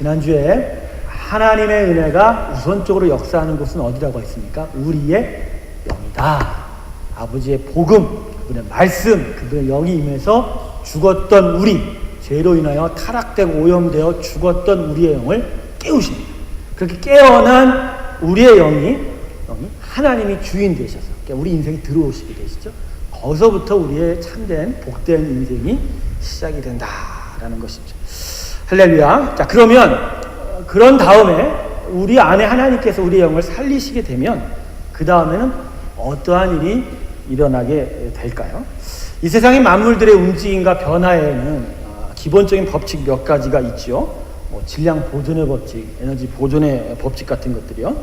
지난주에 하나님의 은혜가 우선적으로 역사하는 곳은 어디라고 했습니까? 우리의 영이다. 아버지의 복음, 그분의 말씀, 그분의 영이 임해서 죽었던 우리, 죄로 인하여 타락되고 오염되어 죽었던 우리의 영을 깨우십니다. 그렇게 깨어난 우리의 영이 하나님이 주인 되셔서 우리 인생이 들어오시게 되시죠. 거기서부터 우리의 참된 복된 인생이 시작이 된다라는 것이죠. 할렐루야. 자, 그러면 그런 다음에 우리 안에 하나님께서 우리의 영을 살리시게 되면 그 다음에는 어떠한 일이 일어나게 될까요? 이 세상의 만물들의 움직임과 변화에는 기본적인 법칙 몇 가지가 있죠. 질량 보존의 법칙, 에너지 보존의 법칙 같은 것들이요.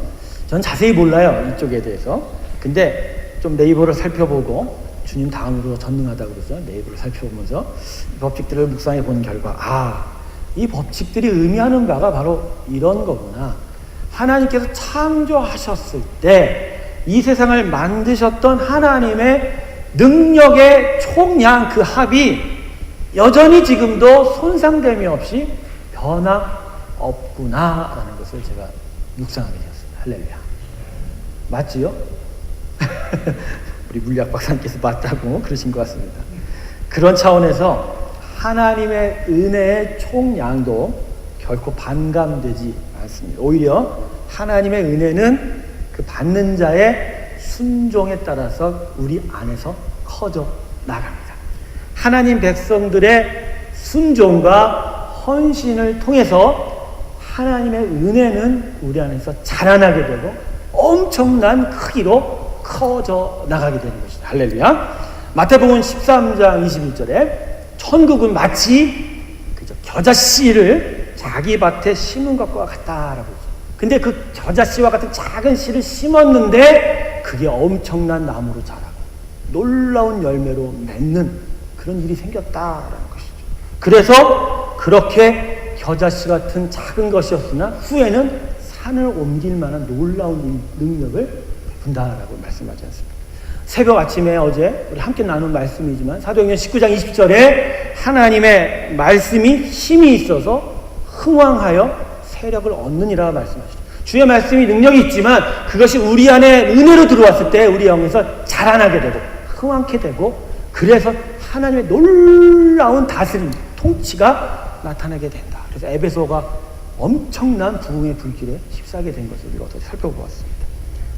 전 자세히 몰라요, 이쪽에 대해서. 근데 좀 네이버를 살펴보고 주님 다음으로 전능하다고 그러죠. 네이버를 살펴보면서 이 법칙들을 묵상해 본 결과 이 법칙들이 의미하는 바가 바로 이런 거구나. 하나님께서 창조하셨을 때 이 세상을 만드셨던 하나님의 능력의 총량 그 합이 여전히 지금도 손상됨이 없이 변화 없구나라는 것을 제가 묵상하게 되었습니다. 할렐루야. 맞지요? 우리 물리학 박사님께서 맞다고 그러신 것 같습니다. 그런 차원에서 하나님의 은혜의 총량도 결코 반감되지 않습니다. 오히려 하나님의 은혜는 그 받는 자의 순종에 따라서 우리 안에서 커져 나갑니다. 하나님 백성들의 순종과 헌신을 통해서 하나님의 은혜는 우리 안에서 자라나게 되고 엄청난 크기로 커져 나가게 되는 것입니다. 할렐루야. 마태복음 13장 21절에 천국은 마치 겨자씨를 자기 밭에 심은 것과 같다라고 했죠. 근데 그 겨자씨와 같은 작은 씨를 심었는데 그게 엄청난 나무로 자라고 놀라운 열매로 맺는 그런 일이 생겼다라는 것이죠. 그래서 그렇게 겨자씨 같은 작은 것이었으나 후에는 산을 옮길 만한 놀라운 능력을 베푼다라고 말씀하지 않습니까? 새벽 아침에 어제 우리 함께 나눈 말씀이지만 사도행전 19장 20절에 하나님의 말씀이 힘이 있어서 흥왕하여 세력을 얻느니라 말씀하시죠. 주의 말씀이 능력이 있지만 그것이 우리 안에 은혜로 들어왔을 때 우리 영에서 자라나게 되고 흥왕케 되고 그래서 하나님의 놀라운 다스림, 통치가 나타나게 된다. 그래서 에베소가 엄청난 부흥의 불길에 휩싸게 된 것을 우리가 어떻게 살펴보았습니다.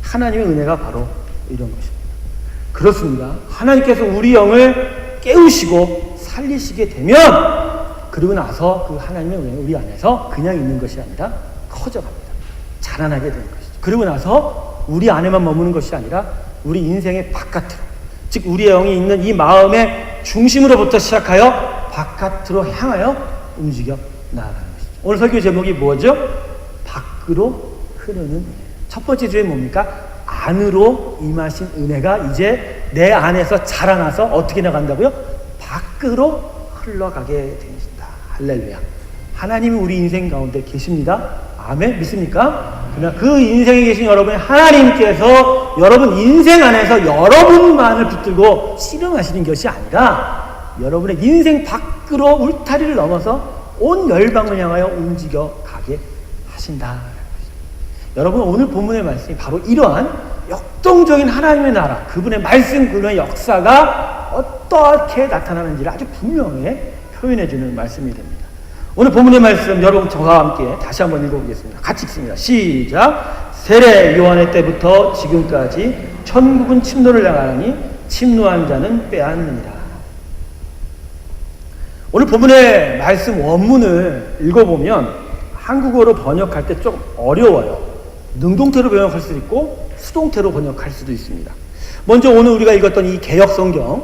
하나님의 은혜가 바로 이런 것입니다. 그렇습니다. 하나님께서 우리 영을 깨우시고 살리시게 되면 그리고 나서 그 하나님의 은혜가 우리 안에서 그냥 있는 것이 아니라 커져갑니다. 자라나게 되는 것이죠. 그리고 나서 우리 안에만 머무는 것이 아니라 우리 인생의 바깥으로, 즉 우리의 영이 있는 이 마음의 중심으로부터 시작하여 바깥으로 향하여 움직여 나아가는 것이죠. 오늘 설교 제목이 뭐죠? 밖으로 흐르는 은혜. 첫 번째 주제 뭡니까? 안으로 임하신 은혜가 이제 내 안에서 자라나서 어떻게 나간다고요? 밖으로 흘러가게 됩니다. 할렐루야. 하나님이 우리 인생 가운데 계십니다. 아멘. 믿습니까? 그러나 그 인생에 계신 여러분, 하나님께서 여러분 인생 안에서 여러분만을 붙들고 씨름하시는 것이 아니라 여러분의 인생 밖으로 울타리를 넘어서 온 열방을 향하여 움직여 가게 하신다. 여러분 오늘 본문의 말씀이 바로 이러한 역동적인 하나님의 나라, 그분의 말씀, 그분의 역사가 어떻게 나타나는지를 아주 분명하게 표현해주는 말씀이 됩니다. 오늘 본문의 말씀 여러분 저와 함께 다시 한번 읽어보겠습니다. 같이 읽습니다. 시작. 세례 요한의 때부터 지금까지 천국은 침노를 당하니 침노한 자는 빼앗느니라. 오늘 본문의 말씀 원문을 읽어보면 한국어로 번역할 때 좀 어려워요. 능동태로 번역할 수도 있고 수동태로 번역할 수도 있습니다. 먼저 오늘 우리가 읽었던 이 개역 성경,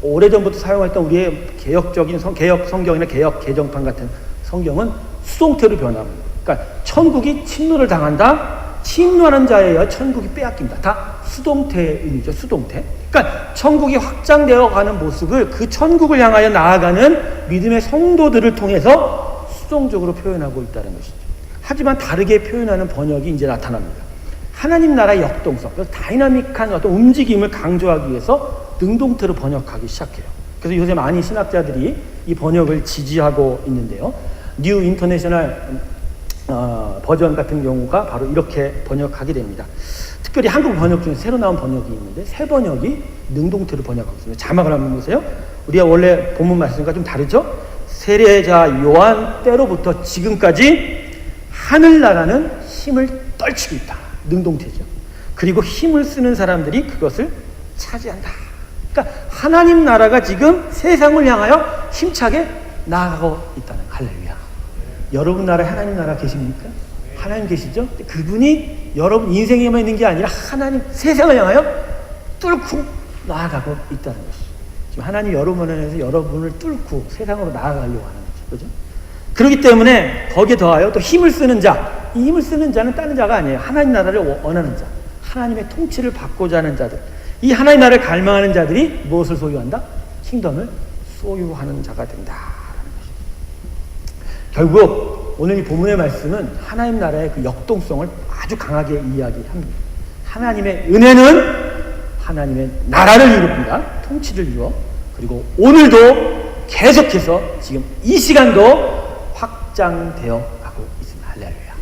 오래전부터 사용했던 우리의 개혁적인 개혁 성경이나 개혁 개정판 같은 성경은 수동태로 변합니다. 그러니까 천국이 침노를 당한다, 침노하는 자에 의해 천국이 빼앗긴다. 다 수동태의 의미죠. 수동태. 그러니까 천국이 확장되어 가는 모습을 그 천국을 향하여 나아가는 믿음의 성도들을 통해서 수동적으로 표현하고 있다는 것이죠. 하지만 다르게 표현하는 번역이 이제 나타납니다. 하나님 나라의 역동성, 그래서 다이나믹한 어떤 움직임을 강조하기 위해서 능동태로 번역하기 시작해요. 그래서 요새 많이 신학자들이 이 번역을 지지하고 있는데요. 뉴 인터내셔널 버전 같은 경우가 바로 이렇게 번역하게 됩니다. 특별히 한국 번역 중에 새로 나온 번역이 있는데 새 번역이 능동태로 번역하고 있습니다. 자막을 한번 보세요. 우리가 원래 본문 말씀과 좀 다르죠? 세례자 요한 때로부터 지금까지 하늘나라는 힘을 떨치고 있다. 능동태죠. 그리고 힘을 쓰는 사람들이 그것을 차지한다. 그러니까 하나님 나라가 지금 세상을 향하여 힘차게 나아가고 있다는, 할렐루야. 여러분 나라에 하나님 나라 계십니까? 하나님 계시죠? 그분이 여러분 인생에만 있는 게 아니라 하나님 세상을 향하여 뚫고 나아가고 있다는 것이죠. 지금 하나님 여러분 안에서 여러분을 뚫고 세상으로 나아가려고 하는 거죠. 그죠? 그렇기 때문에 거기에 더하여 또 힘을 쓰는 자, 이 힘을 쓰는 자는 다른 자가 아니에요. 하나님 나라를 원하는 자, 하나님의 통치를 받고자 하는 자들, 이 하나님 나라를 갈망하는 자들이 무엇을 소유한다? 킹덤을 소유하는 자가 된다라는 것입니다. 결국 오늘 이 본문의 말씀은 하나님 나라의 그 역동성을 아주 강하게 이야기합니다. 하나님의 은혜는 하나님의 나라를 이룹니다. 통치를 이루어. 그리고 오늘도 계속해서 지금 이 시간도 확장되어 가고 있습니다. 할렐루야.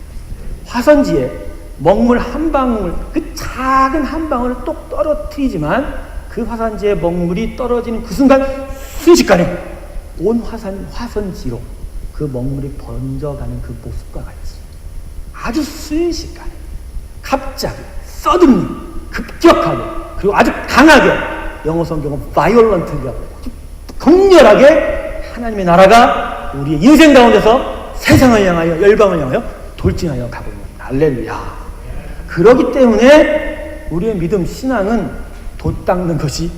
화선지에 먹물 한 방울, 그 작은 한 방울을 똑 떨어뜨리지만 그 화선지에 먹물이 떨어지는 그 순간 순식간에 온 화선지로 그 먹물이 번져가는 그 모습과 같이 아주 순식간에 갑자기 suddenly 급격하게 그리고 아주 강하게, 영어 성경은 violently라고 강렬하게 하나님의 나라가 우리의 인생 가운데서 세상을 향하여 열방을 향하여 돌진하여 가고 있는 겁니다. 할렐루야. 그렇기 때문에 우리의 믿음 신앙은 돛 닦는 것이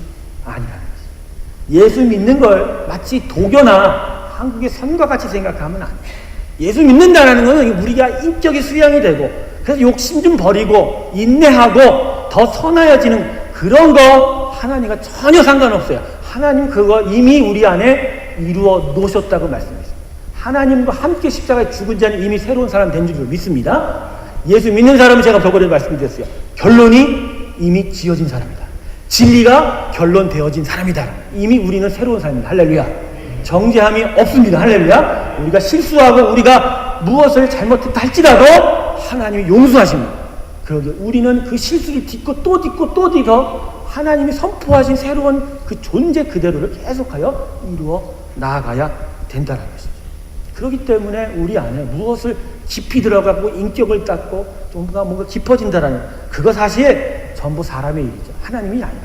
아니라는 것입니다. 예수 믿는 걸 마치 도교나 한국의 선과 같이 생각하면 안 돼요. 예수 믿는다는 것은 우리가 인격의 수양이 되고 그래서 욕심 좀 버리고 인내하고 더 선하여지는 그런 거 하나님과 전혀 상관없어요. 하나님 그거 이미 우리 안에 이루어 놓으셨다고 말씀했습니다. 하나님과 함께 십자가에 죽은 자는 이미 새로운 사람 된 줄 믿습니다. 예수 믿는 사람은 제가 저번에 말씀드렸어요. 결론이 이미 지어진 사람이다. 진리가 결론되어진 사람이다. 이미 우리는 새로운 사람입니다. 할렐루야. 정죄함이 없습니다. 할렐루야. 우리가 실수하고 우리가 무엇을 잘못했다 할지라도 하나님이 용서하십니다. 그러게 우리는 그 실수를 딛고 또 딛고 또 딛어 하나님이 선포하신 새로운 그 존재 그대로를 계속하여 이루어 나아가야 된다는 것이죠. 그렇기 때문에 우리 안에 무엇을 깊이 들어가고 인격을 닦고 좀 더 뭔가 깊어진다라는 그거 사실 전부 사람의 일이죠. 하나님이 아니라.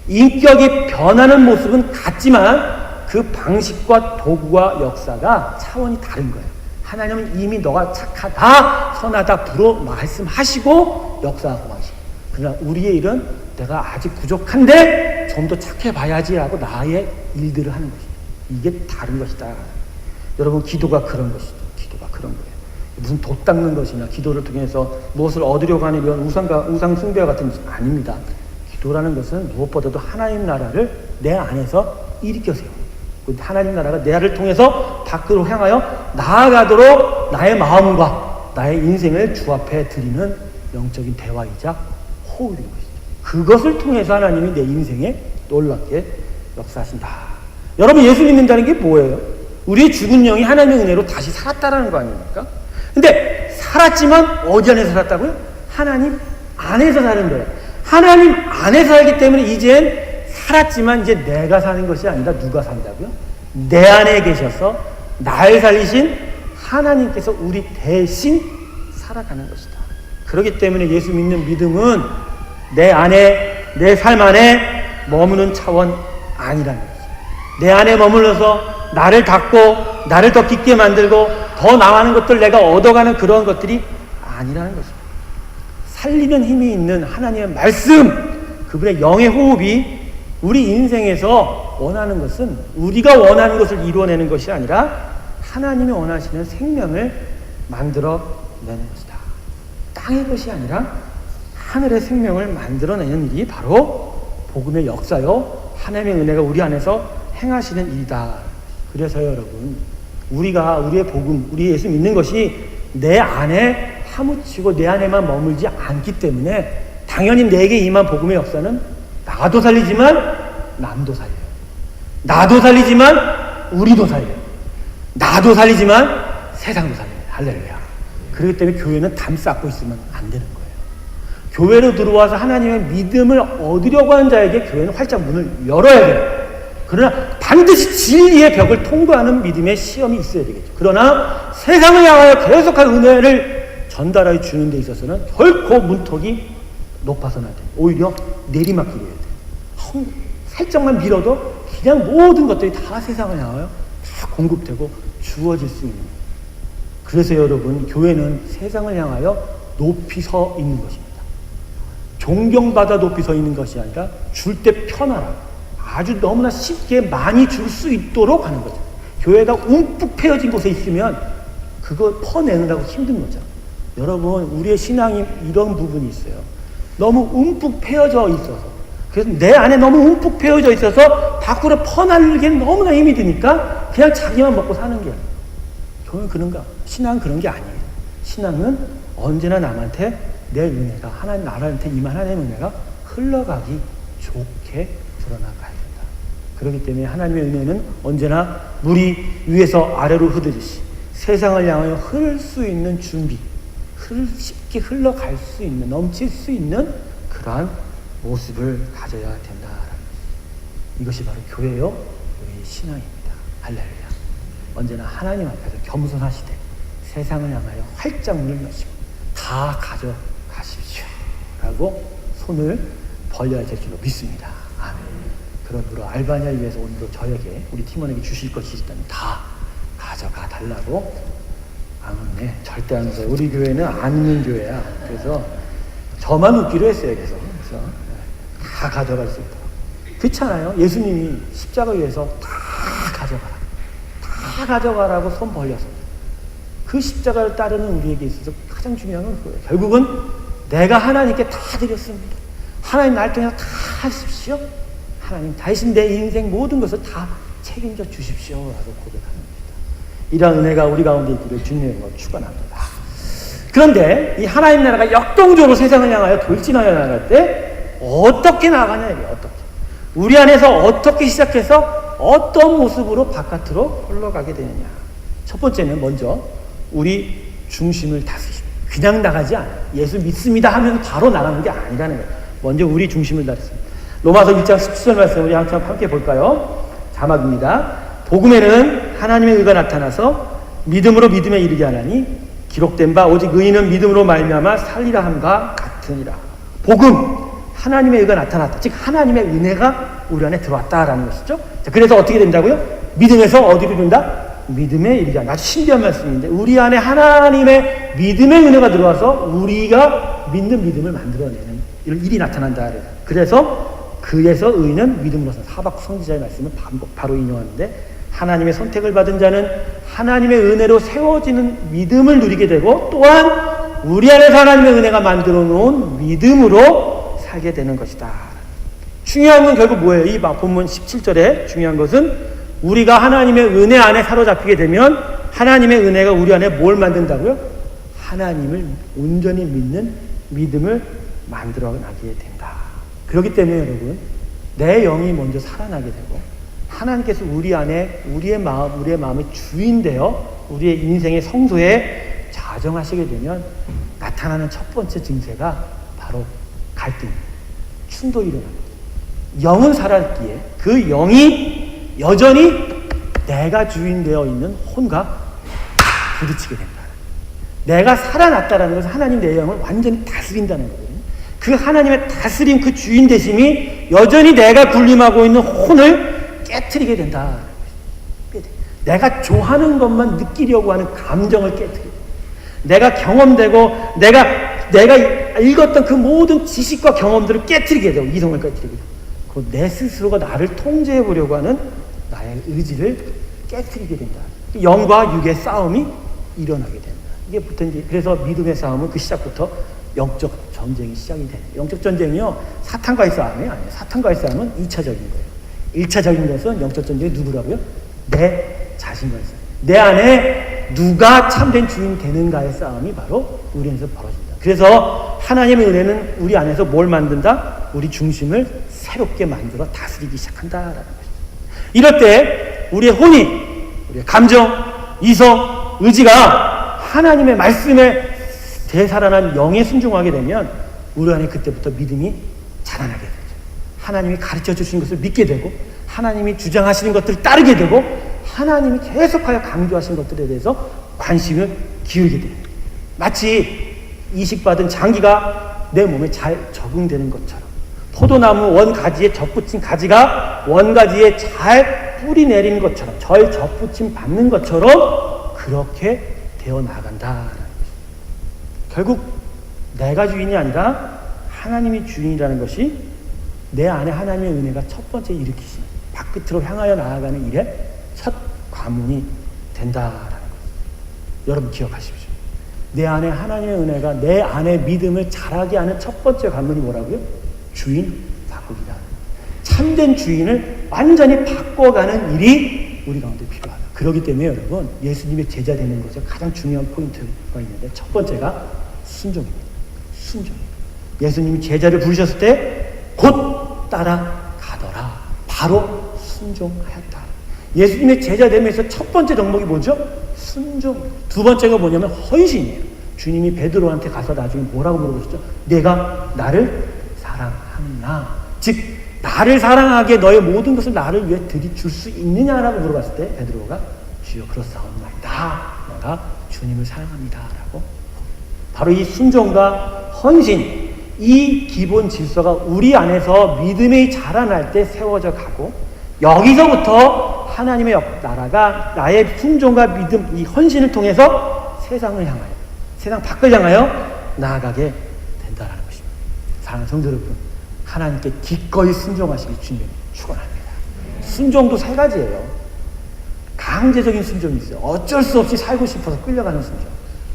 인격이 변하는 모습은 같지만 그 방식과 도구와 역사가 차원이 다른 거예요. 하나님은 이미 너가 착하다, 선하다, 부러 말씀하시고 역사하고 하시고. 그러나 우리의 일은 내가 아직 부족한데 좀 더 착해봐야지라고 나의 일들을 하는 것이죠. 이게 다른 것이다. 여러분 기도가 그런 것이죠. 기도가 그런 거예요. 무슨 돛 닦는 것이나 기도를 통해서 무엇을 얻으려고 하는 이런 우상 숭배와 같은 것이 아닙니다. 기도라는 것은 무엇보다도 하나님 나라를 내 안에서 일으켜 세워. 하나님 나라가 내 안을 통해서 밖으로 향하여 나아가도록 나의 마음과 나의 인생을 주 앞에 드리는 영적인 대화이자 호흡인 것이죠. 그것을 통해서 하나님이 내 인생에 놀랍게 역사하신다. 여러분 예수 믿는다는 게 뭐예요? 우리의 죽은 영이 하나님의 은혜로 다시 살았다라는 거 아닙니까? 근데 살았지만 어디 안에서 살았다고요? 하나님 안에서 사는 거예요. 하나님 안에서 살기 때문에 이젠 살았지만 이제 내가 사는 것이 아니라 누가 산다고요? 내 안에 계셔서 날 살리신 하나님께서 우리 대신 살아가는 것이다. 그렇기 때문에 예수 믿는 믿음은 내 안에, 내 삶 안에 머무는 차원 아니라는 거죠. 내 안에 머물러서 나를 닦고 나를 더 깊게 만들고 더 나아가는 것들 내가 얻어가는 그런 것들이 아니라는 것입니다. 살리는 힘이 있는 하나님의 말씀, 그분의 영의 호흡이 우리 인생에서 원하는 것은 우리가 원하는 것을 이루어내는 것이 아니라 하나님이 원하시는 생명을 만들어내는 것이다. 땅의 것이 아니라 하늘의 생명을 만들어내는 일이 바로 복음의 역사요 하나님의 은혜가 우리 안에서 행하시는 일이다. 그래서 여러분 우리가 우리의 복음, 우리 예수 믿는 것이 내 안에 파묻히고 내 안에만 머물지 않기 때문에 당연히 내게 임한 복음의 역사는 나도 살리지만 남도 살려요. 나도 살리지만 우리도 살려요. 나도 살리지만 세상도 살려요. 할렐루야. 그렇기 때문에 교회는 담 쌓고 있으면 안 되는 거예요. 교회로 들어와서 하나님의 믿음을 얻으려고 하는 자에게 교회는 활짝 문을 열어야 돼요. 그러나 반드시 진리의 벽을 통과하는 믿음의 시험이 있어야 되겠죠. 그러나 세상을 향하여 계속한 은혜를 전달하여 주는 데 있어서는 결코 문턱이 높아서는 안 돼요. 오히려 내리막길이어야 돼요. 살짝만 밀어도 그냥 모든 것들이 다 세상을 향하여 다 공급되고 주어질 수 있는 거예요. 그래서 여러분, 교회는 세상을 향하여 높이 서 있는 것입니다. 존경받아 높이 서 있는 것이 아니라 줄 때 편하라, 아주 너무나 쉽게 많이 줄 수 있도록 하는 거죠. 교회가 움푹 패여진 곳에 있으면 그거 퍼내느라고 힘든 거죠. 여러분, 우리의 신앙이 이런 부분이 있어요. 너무 움푹 패여져 있어서, 그래서 내 안에 너무 움푹 패여져 있어서 밖으로 퍼나르기엔 너무나 힘이 드니까 그냥 자기만 먹고 사는 게 아니에요. 교회는 그런가? 신앙은 그런 게 아니에요. 신앙은 언제나 남한테 내 은혜가, 하나님 나라한테 임한 하나님의 은혜가 흘러가기 좋게 드러나가야 된다. 그렇기 때문에 하나님의 은혜는 언제나 물이 위에서 아래로 흐르듯이 세상을 향하여 흐를 수 있는 준비, 쉽게 흘러갈 수 있는, 넘칠 수 있는 그러한 모습을 가져야 된다. 이것이 바로 교회요, 교회의 신앙입니다. 할렐루야. 언제나 하나님 앞에서 겸손하시되 세상을 향하여 활짝 문을 여시고 다 가져가십시오 라고 손을 벌려야 될 줄로 믿습니다. 아멘. 그러므로 알바니아를 위해서 오늘도 저에게, 우리 팀원에게 주실 것이 있다면 다 가져가 달라고. 아멘. 절대 안 웃어요. 우리 교회는 안 웃는 교회야. 그래서 저만 웃기로 했어요. 그래서 다 가져갈 수 있도록. 그렇잖아요. 예수님이 십자가 위에서 다 가져가라, 다 가져가라고 손 벌려서. 그 십자가를 따르는 우리에게 있어서 가장 중요한 건 그거예요. 결국은 내가 하나님께 다 드렸습니다. 하나님 날 통해서 다 하십시오. 하나님 대신 내 인생 모든 것을 다 책임져 주십시오 라고 고백하는 겁니다. 이러한 은혜가 우리 가운데 있기를 주님의 이름으로 축원합니다. 그런데 이 하나님 나라가 역동적으로 세상을 향하여 돌진하여 나갈 때 어떻게 나가냐, 이게 어떻게, 우리 안에서 어떻게 시작해서 어떤 모습으로 바깥으로 흘러가게 되느냐. 첫 번째는 먼저 우리 중심을 다스리십니다. 그냥 나가지 않아요. 예수 믿습니다 하면 바로 나가는 게 아니라는 거예요. 먼저 우리 중심을 다스립니다. 로마서 1장 17절 말씀 우리 함께 볼까요? 자막입니다. 복음에는 하나님의 의가 나타나서 믿음으로 믿음에 이르게 하나니 기록된 바 오직 의인은 믿음으로 말미암아 살리라 함과 같으니라. 복음, 하나님의 의가 나타났다. 즉 하나님의 은혜가 우리 안에 들어왔다라는 것이죠. 자, 그래서 어떻게 된다고요? 믿음에서 어디로 된다? 믿음에 이르게 하나. 아주 신비한 말씀인데, 우리 안에 하나님의 믿음의 은혜가 들어와서 우리가 믿는 믿음을 만들어내는 이런 일이 나타난다. 그래서 그에서 의인은 믿음으로서, 하박국 선지자의 말씀을 바로 인용하는데, 하나님의 선택을 받은 자는 하나님의 은혜로 세워지는 믿음을 누리게 되고, 또한 우리 안에서 하나님의 은혜가 만들어 놓은 믿음으로 살게 되는 것이다. 중요한 건 결국 뭐예요? 이 본문 17절에 중요한 것은 우리가 하나님의 은혜 안에 사로잡히게 되면 하나님의 은혜가 우리 안에 뭘 만든다고요? 하나님을 온전히 믿는 믿음을 만들어나게 된다. 그렇기 때문에 여러분, 내 영이 먼저 살아나게 되고 하나님께서 우리 안에 우리의 마음의 주인 되어 우리의 인생의 성소에 자정하시게 되면 나타나는 첫 번째 증세가 바로 갈등, 충돌이 일어납니다. 영은 살았기에 그 영이 여전히 내가 주인 되어 있는 혼과 부딪히게 된다. 내가 살아났다라는 것은 하나님 내 영을 완전히 다스린다는 거거든요. 그 하나님의 다스림, 그 주인 되심이 여전히 내가 군림하고 있는 혼을 깨트리게 된다. 내가 좋아하는 것만 느끼려고 하는 감정을 깨트리고, 내가 경험되고 내가 읽었던 그 모든 지식과 경험들을 깨트리게 되고, 이성을 깨트리게 되고, 내 스스로가 나를 통제해 보려고 하는 나의 의지를 깨트리게 된다. 영과 육의 싸움이 일어나게 된다. 이게 보통 그래서 믿음의 싸움은 그 시작부터 영적 전쟁이 시작이 되는. 영적 전쟁이요, 사탄과의 싸움이 아니에요. 사탄과의 싸움은 2차적인 거예요. 1차적인 것은 영적 전쟁이 누구라고요? 내 자신과의 싸움. 내 안에 누가 참된 주인 되는가의 싸움이 바로 우리 안에서 벌어진다. 그래서 하나님의 은혜는 우리 안에서 뭘 만든다? 우리 중심을 새롭게 만들어 다스리기 시작한다라는 것입니다. 이럴 때 우리의 혼이, 우리의 감정, 이성, 의지가 하나님의 말씀에 되살아난 영에 순종하게 되면 우리 안에 그때부터 믿음이 자라나게 되죠. 하나님이 가르쳐 주신 것을 믿게 되고 하나님이 주장하시는 것들을 따르게 되고 하나님이 계속하여 강조하신 것들에 대해서 관심을 기울이게 돼요. 마치 이식받은 장기가 내 몸에 잘 적응되는 것처럼 포도나무 원가지에 접붙인 가지가 원가지에 잘 뿌리 내리는 것처럼 절 접붙임 받는 것처럼 그렇게 되어 나간다라는 것입니다. 결국 내가 주인이 아니라 하나님이 주인이라는 것이 내 안에 하나님의 은혜가 첫 번째 일으키신 밖으로 향하여 나아가는 일의 첫 관문이 된다라는 것. 여러분 기억하십시오. 내 안에 하나님의 은혜가 내 안에 믿음을 자라게 하는 첫 번째 관문이 뭐라고요? 주인 바꾸기다. 참된 주인을 완전히 바꿔가는 일이 우리 가운데 필요하다. 그렇기 때문에 여러분 예수님의 제자 되는 것에 가장 중요한 포인트가 있는데 첫 번째가 순종입니다. 순종입니다. 예수님이 제자를 부르셨을 때 곧 따라가더라. 바로 순종하였다. 예수님의 제자 되면서 첫 번째 덕목이 뭐죠? 순종. 두 번째가 뭐냐면 헌신이에요. 주님이 베드로한테 가서 나중에 뭐라고 물어보셨죠? 내가 나를 사랑하느냐. 즉 나를 사랑하기에 너의 모든 것을 나를 위해 들이줄 수 있느냐라고 물어봤을 때 베드로가 주여 그렇사옵나이다. 내가 주님을 사랑합니다. 라고. 바로 이 순종과 헌신, 이 기본 질서가 우리 안에서 믿음이 자라날 때 세워져 가고 여기서부터 하나님의 나라가 나의 순종과 믿음, 이 헌신을 통해서 세상을 향하여, 세상 밖을 향하여 나아가게 된다는 것입니다. 사랑하는 성도 여러분, 하나님께 기꺼이 순종하시기 주님 축원합니다. 순종도 세 가지예요. 강제적인 순종이 있어요. 어쩔 수 없이 살고 싶어서 끌려가는 순종.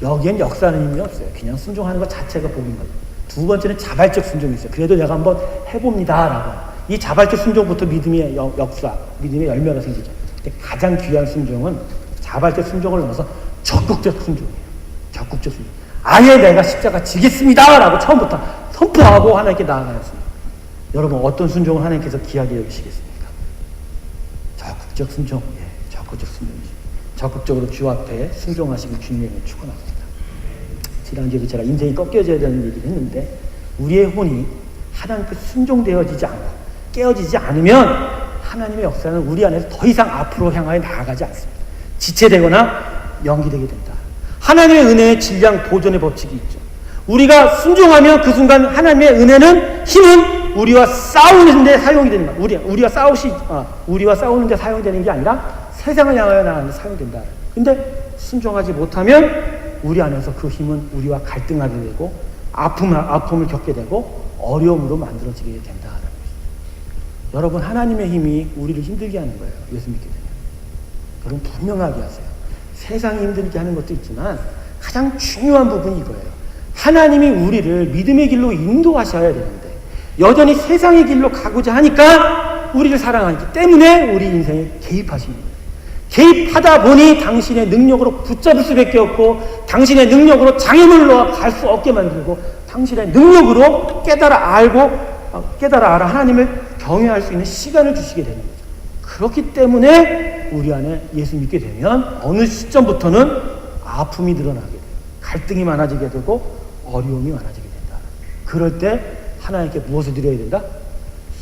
여기엔 역사는 의미 없어요. 그냥 순종하는 것 자체가 복인 거예요. 두 번째는 자발적 순종이 있어요. 그래도 내가 한번 해봅니다라고. 이 자발적 순종부터 믿음의 역사, 믿음의 열매가 생기죠. 근데 가장 귀한 순종은 자발적 순종을 넘어서 적극적 순종이에요. 적극적 순종. 아예 내가 십자가 지겠습니다라고 처음부터 선포하고 하나님께 나아가는 순종. 여러분 어떤 순종을 하나님께서 귀하게 여기시겠습니까? 적극적 순종. 예, 적극적 순종이죠. 적극적으로 주 앞에 순종하시기 주님을 축원합니다. 지난주에도 제가 인생이 꺾여져야 되는 얘기를 했는데 우리의 혼이 하나님께 순종되어지지 않고 깨어지지 않으면 하나님의 역사는 우리 안에서 더 이상 앞으로 향하여 나아가지 않습니다. 지체되거나 연기되게 된다. 하나님의 은혜의 질량 보존의 법칙이 있죠. 우리가 순종하면 그 순간 하나님의 은혜는 힘은 우리와 싸우는 데 사용이 되는 거야. 우리와 싸우는 데 사용이 되는 게 아니라 세상을 향하여 나가는 데 사용된다. 근데 순종하지 못하면 우리 안에서 그 힘은 우리와 갈등하게 되고 아픔을 겪게 되고 어려움으로 만들어지게 된다는 것입니다. 여러분 하나님의 힘이 우리를 힘들게 하는 거예요. 예수 믿게 되면. 여러분 분명하게 하세요. 세상이 힘들게 하는 것도 있지만 가장 중요한 부분이 이거예요. 하나님이 우리를 믿음의 길로 인도하셔야 되는데 여전히 세상의 길로 가고자 하니까 우리를 사랑하기 때문에 우리 인생에 개입하시는 거예요. 개입하다 보니 당신의 능력으로 붙잡을 수밖에 없고 당신의 능력으로 장애물로 갈 수 없게 만들고 당신의 능력으로 깨달아 알아 하나님을 경외할 수 있는 시간을 주시게 되는 거죠. 그렇기 때문에 우리 안에 예수 믿게 되면 어느 시점부터는 아픔이 늘어나게 돼요. 갈등이 많아지게 되고 어려움이 많아지게 된다. 그럴 때 하나님께 무엇을 드려야 된다?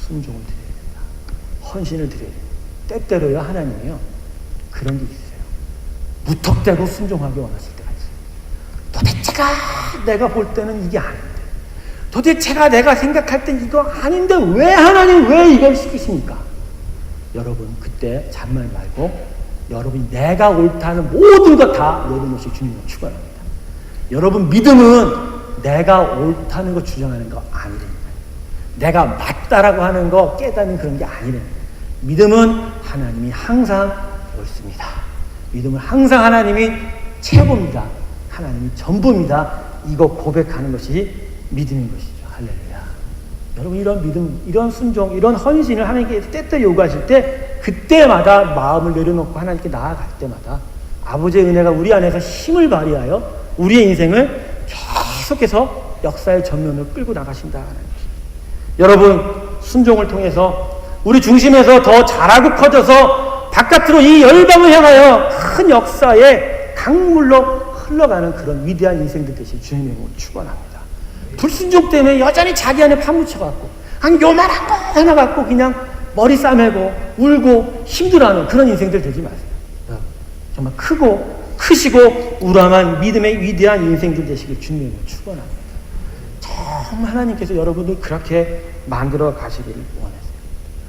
순종을 드려야 된다. 헌신을 드려야 된다. 때때로야 하나님이요. 그런 게 있어요. 무턱대고 순종하기 원하실 때가 있어요. 도대체가 내가 볼 때는 이게 아닌데 도대체가 내가 생각할 땐 이거 아닌데 왜 하나님 왜 이걸 시키십니까? 여러분 그때 잔말 말고 여러분이 내가 옳다는 모든 것 다 내려놓으시 주님을 축원합니다. 여러분 믿음은 내가 옳다는 거 주장하는 거 아니랍니다. 내가 맞다라고 하는 거 깨닫는 그런 게 아니랍니다. 믿음은 하나님이 항상 옳습니다. 믿음은 항상 하나님이 최고입니다. 하나님이 전부입니다. 이거 고백하는 것이 믿음인 것이죠. 할렐루야. 여러분 이런 믿음, 이런 순종, 이런 헌신을 하나님께 때때로 요구하실 때 그때마다 마음을 내려놓고 하나님께 나아갈 때마다 아버지의 은혜가 우리 안에서 힘을 발휘하여 우리의 인생을 계속해서 역사의 전면으로 끌고 나가신다는 것입니다. 여러분 순종을 통해서 우리 중심에서 더 자라고 커져서 바깥으로 이 열방을 향하여 큰 역사의 강물로 흘러가는 그런 위대한 인생들 되시 주님의 이름으로 축원합니다. 불순종 때문에 여전히 자기 안에 파묻혀갖고 한 요만한 거 하나 갖고 그냥 머리 싸매고 울고 힘들어하는 그런 인생들 되지 마세요. 정말 크시고 우람한 믿음의 위대한 인생들 되시길 주님의 이름으로 축원합니다. 정말 하나님께서 여러분들 그렇게 만들어 가시기를 원했어요.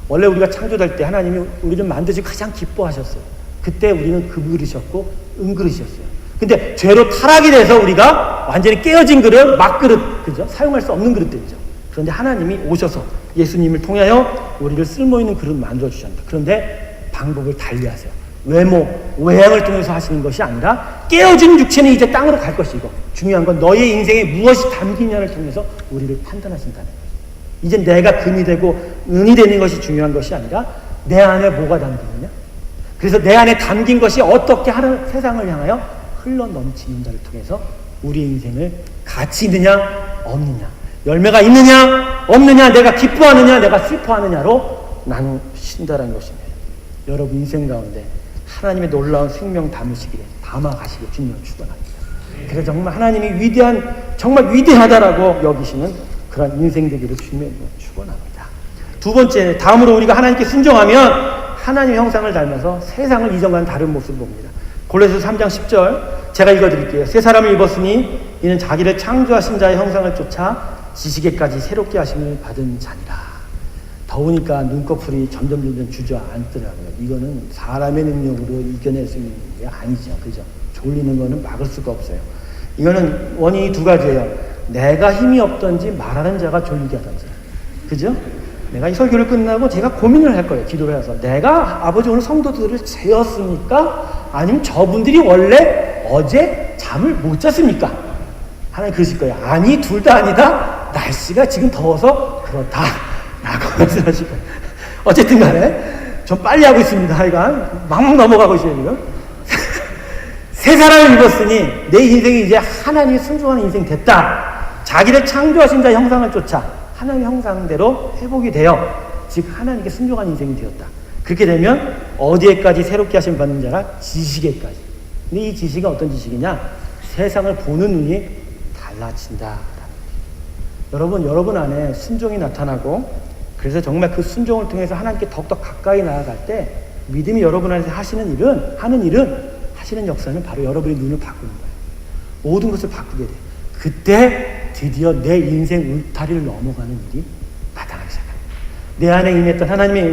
원래 우리가 창조될 때 하나님이 우리를 만드시 가장 기뻐하셨어요. 그때 우리는 그릇이었고 은그릇이었어요. 근데 죄로 타락이 돼서 우리가 완전히 깨어진 그릇, 막그릇, 그죠? 사용할 수 없는 그릇들이죠. 그런데 하나님이 오셔서 예수님을 통하여 우리를 쓸모있는 그릇 만들어주셨습니다. 그런데 방법을 달리하세요. 외양을 통해서 하시는 것이 아니라 깨어진 육체는 이제 땅으로 갈 것이고 중요한 건 너의 인생에 무엇이 담기냐를 통해서 우리를 판단하신다는 거예요. 이제 내가 금이 되고 은이 되는 것이 중요한 것이 아니라 내 안에 뭐가 담기느냐. 그래서 내 안에 담긴 것이 어떻게 하는 세상을 향하여 흘러넘치는 자를 통해서 우리의 인생을 가치 있느냐 없느냐, 열매가 있느냐 없느냐, 내가 기뻐하느냐 내가 슬퍼하느냐로 나누신다는 것입니다. 여러분 인생 가운데 하나님의 놀라운 생명 담으시기를 담아가시길 주님을 축원합니다. 그래서 정말 하나님이 위대한, 정말 위대하다라고 여기시는 그런 인생 되기를 주님의 축원합니다. 두 번째, 다음으로 우리가 하나님께 순종하면 하나님의 형상을 닮아서 세상을 이전과는 다른 모습을 봅니다. 골로새서 3장 10절 제가 읽어드릴게요. 새 사람을 입었으니 이는 자기를 창조하신 자의 형상을 쫓아 지식에까지 새롭게 하심을 받은 자니라. 더우니까 눈꺼풀이 점점 주저앉더라고요. 이거는 사람의 능력으로 이겨낼 수 있는 게 아니죠. 그죠? 졸리는 거는 막을 수가 없어요. 이거는 원인이 두 가지예요. 내가 힘이 없던지 말하는 자가 졸리게 하던지. 그죠? 내가 이 설교를 끝나고 제가 고민을 할 거예요. 기도를 해서. 내가 아버지 오늘 성도들을 재웠습니까? 아니면 저분들이 원래 어제 잠을 못 잤습니까? 하나님 그러실 거예요. 아니, 둘 다 아니다. 날씨가 지금 더워서 그렇다. 라고 말씀하실 거예요. 어쨌든 간에 좀 빨리 하고 있습니다. 하여간 막 넘어가고 있어요 지금. 새 사람을 입었으니 내 인생이 이제 하나님이 순종하는 인생 됐다. 자기를 창조하신 자의 형상을 쫓아 하나님의 형상대로 회복이 되어 즉 하나님께 순종하는 인생이 되었다. 그렇게 되면 어디에까지 새롭게 하심 받는 자라? 지식에까지. 근데 이 지식은 어떤 지식이냐? 세상을 보는 눈이 달라진다. 여러분 안에 순종이 나타나고 그래서 정말 그 순종을 통해서 하나님께 더욱더 가까이 나아갈 때 믿음이 여러분 안에서 하시는 역사는 바로 여러분의 눈을 바꾸는 거예요. 모든 것을 바꾸게 돼. 그때 드디어 내 인생 울타리를 넘어가는 일이 나타나기 시작합니다. 내 안에 임했던 하나님의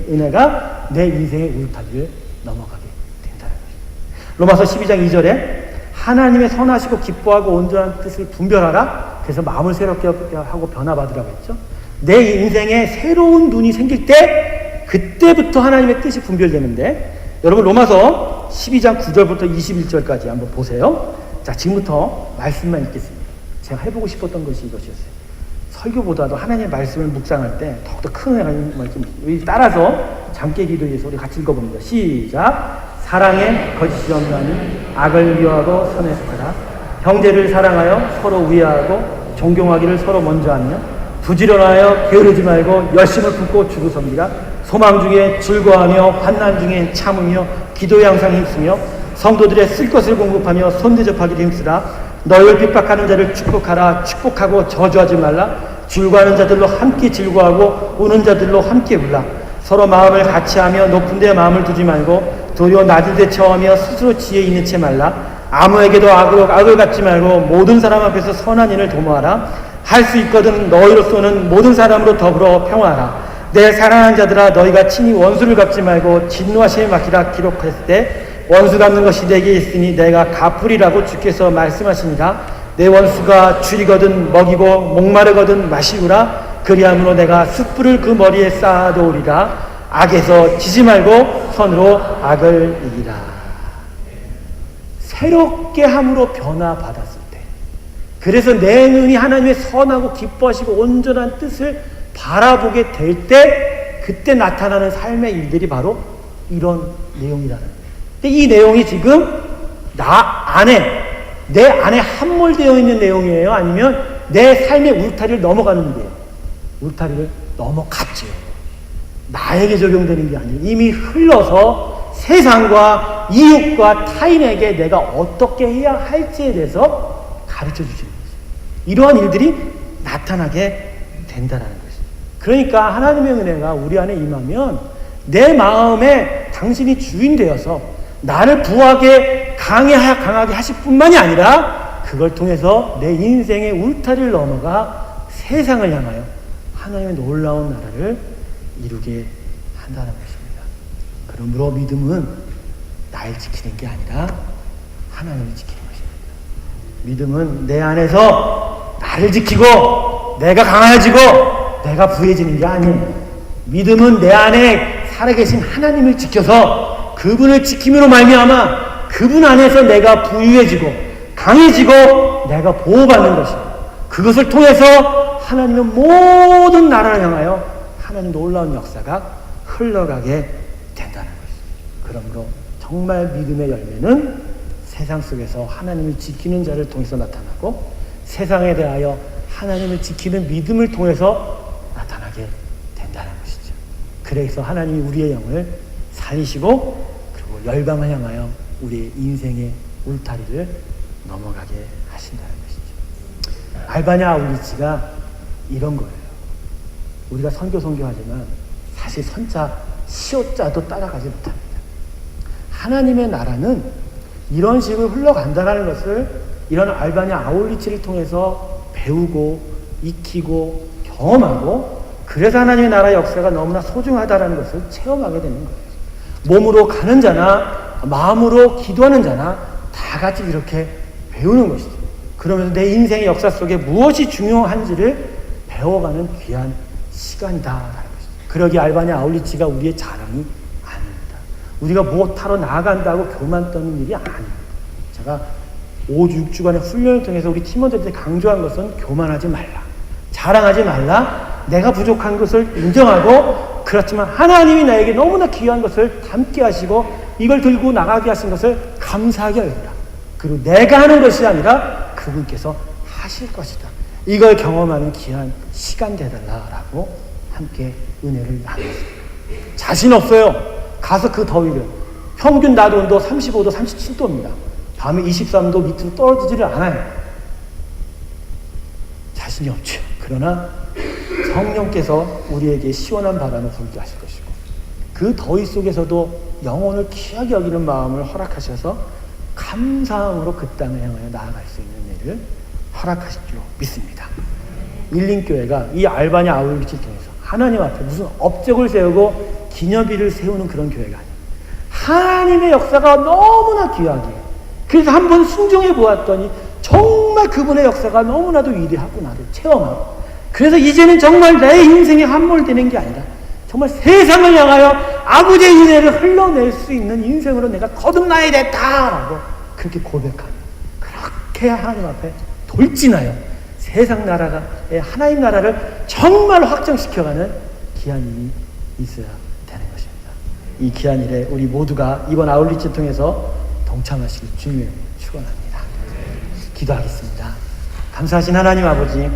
은혜가 내 인생의 울타리를 넘어가게 된다는 거예요. 로마서 12장 2절에 하나님의 선하시고 기뻐하고 온전한 뜻을 분별하라. 그래서 마음을 새롭게 하고 변화받으라고 했죠. 내 인생에 새로운 눈이 생길 때 그때부터 하나님의 뜻이 분별되는데 여러분 로마서 12장 9절부터 21절까지 한번 보세요. 자, 지금부터 말씀만 읽겠습니다. 제가 해보고 싶었던 것이 이것이었어요. 설교보다도 하나님의 말씀을 묵상할 때 더욱더 큰 은혜가 있는 말씀입니다. 따라서 잠깨 기도에서 우리 같이 읽어봅니다. 시작. 사랑에 거짓이 없나니 악을 미워하고 선에 속하라. 형제를 사랑하여 서로 위하고 존경하기를 서로 먼저 하며 부지런하여 게으르지 말고 열심을 품고 주를 섬기라. 소망 중에 즐거워하며 환난 중에 참으며 기도에 항상 힘쓰며 성도들의 쓸 것을 공급하며 손대접하기를 힘쓰라. 너희를 핍박하는 자를 축복하라. 축복하고 저주하지 말라. 즐거워하는 자들로 함께 즐거워하고 우는 자들로 함께 울라. 서로 마음을 같이하며 높은 데 마음을 두지 말고 도리어 낮은 데 처하며 스스로 지혜 있는 채 말라. 아무에게도 악을 갖지 말고 모든 사람 앞에서 선한 일을 도모하라. 할 수 있거든 너희로서는 모든 사람으로 더불어 평화하라. 내 사랑하는 자들아 너희가 친히 원수를 갚지 말고 진노하심에 맡기라. 기록했을 때 원수 갚는 것이 내게 있으니 내가 갚으리라고 주께서 말씀하시니라. 내 원수가 줄이거든 먹이고 목마르거든 마시우라. 그리함으로 내가 숯불을 그 머리에 쌓아놓으리라. 악에서 지지 말고 선으로 악을 이기라. 새롭게 함으로 변화받았을 때, 그래서 내 눈이 하나님의 선하고 기뻐하시고 온전한 뜻을 바라보게 될 때 그때 나타나는 삶의 일들이 바로 이런 내용이라는 거예요. 근데 이 내용이 지금 내 안에 함몰되어 있는 내용이에요? 아니면 내 삶의 울타리를 넘어가는 데요? 울타리를 넘어갔죠. 나에게 적용되는 게 아니에요. 이미 흘러서 세상과 이웃과 타인에게 내가 어떻게 해야 할지에 대해서 가르쳐 주시는 거죠. 이러한 일들이 나타나게 된다는 것이죠. 그러니까 하나님의 은혜가 우리 안에 임하면 내 마음에 당신이 주인 되어서 나를 부하게 강하게 하실 뿐만이 아니라 그걸 통해서 내 인생의 울타리를 넘어가 세상을 향하여 하나님의 놀라운 나라를 이루게 한다는 것입니다. 그러므로 믿음은 나를 지키는 게 아니라 하나님을 지키는 것입니다. 믿음은 내 안에서 나를 지키고 내가 강해지고 내가 부해지는 게 아니에요. 믿음은 내 안에 살아계신 하나님을 지켜서 그분을 지킴으로 말미암아 그분 안에서 내가 부유해지고 강해지고 내가 보호받는 것입니다. 그것을 통해서 하나님의 모든 나라를 향하여 하나님 놀라운 역사가 흘러가게 된다는 것입니다. 그러므로 정말 믿음의 열매는 세상 속에서 하나님을 지키는 자를 통해서 나타나고 세상에 대하여 하나님을 지키는 믿음을 통해서 나타나게 된다는 것이죠. 그래서 하나님이 우리의 영을 살리시고 그리고 열방을 향하여 우리의 인생의 울타리를 넘어가게 하신다는 것이죠. 알바냐 아울리치가 이런 거예요. 우리가 선교하지만 사실 선자 시옷자도 따라가지 못합니다. 하나님의 나라는 이런 식으로 흘러간다는 것을 이런 알바냐 아울리치를 통해서 배우고 익히고 경험하고 그래서 하나님의 나라의 역사가 너무나 소중하다는 것을 체험하게 되는 거예요. 몸으로 가는 자나 마음으로 기도하는 자나 다 같이 이렇게 배우는 것이죠. 그러면서 내 인생의 역사 속에 무엇이 중요한지를 배워가는 귀한 시간이다라는 것이죠. 그러기 알바냐 아울리치가 우리의 자랑이 아닙니다. 우리가 못하러 나아간다고 교만 떠는 일이 아닙니다. 제가 5주, 6주간의 훈련을 통해서 우리 팀원들한테 강조한 것은 교만하지 말라. 자랑하지 말라. 내가 부족한 것을 인정하고 그렇지만 하나님이 나에게 너무나 귀한 것을 담게 하시고 이걸 들고 나가게 하신 것을 감사하게 여기라. 그리고 내가 하는 것이 아니라 그분께서 하실 것이다. 이걸 경험하는 귀한 시간 되달라라고 함께 은혜를 나눴습니다. 자신 없어요. 가서 그 더위를. 평균 낮 온도 35도, 37도입니다. 밤에 23도 밑으로 떨어지지를 않아요. 자신이 없죠. 그러나 성령께서 우리에게 시원한 바람을 불게 하실 것이고 그 더위 속에서도 영혼을 귀하게 여기는 마음을 허락하셔서 감사함으로 그 땅을 향하여 나아갈 수 있는 일을 허락하실 줄 믿습니다. 일링교회가 이 알바냐 아울리치를 통해서 하나님 앞에 무슨 업적을 세우고 기념비를 세우는 그런 교회가 아니에요. 하나님의 역사가 너무나 귀하게 그래서 한번 순종해 보았더니 정말 그분의 역사가 너무나도 위대하구나를 체험하고 그래서 이제는 정말 내 인생에 함몰되는 게 아니라 정말 세상을 향하여 아버지의 은혜를 흘러낼 수 있는 인생으로 내가 거듭나야 됐다라고 그렇게 고백하며 그렇게 하나님 앞에 돌진하여 세상 나라의 하나님 나라를 정말 확정시켜가는 귀한 일이 있어야 되는 것입니다. 이 귀한 일에 우리 모두가 이번 아울리치를 통해서 동참하시길 주님의 축원합니다. 기도하겠습니다. 감사하신 하나님 아버지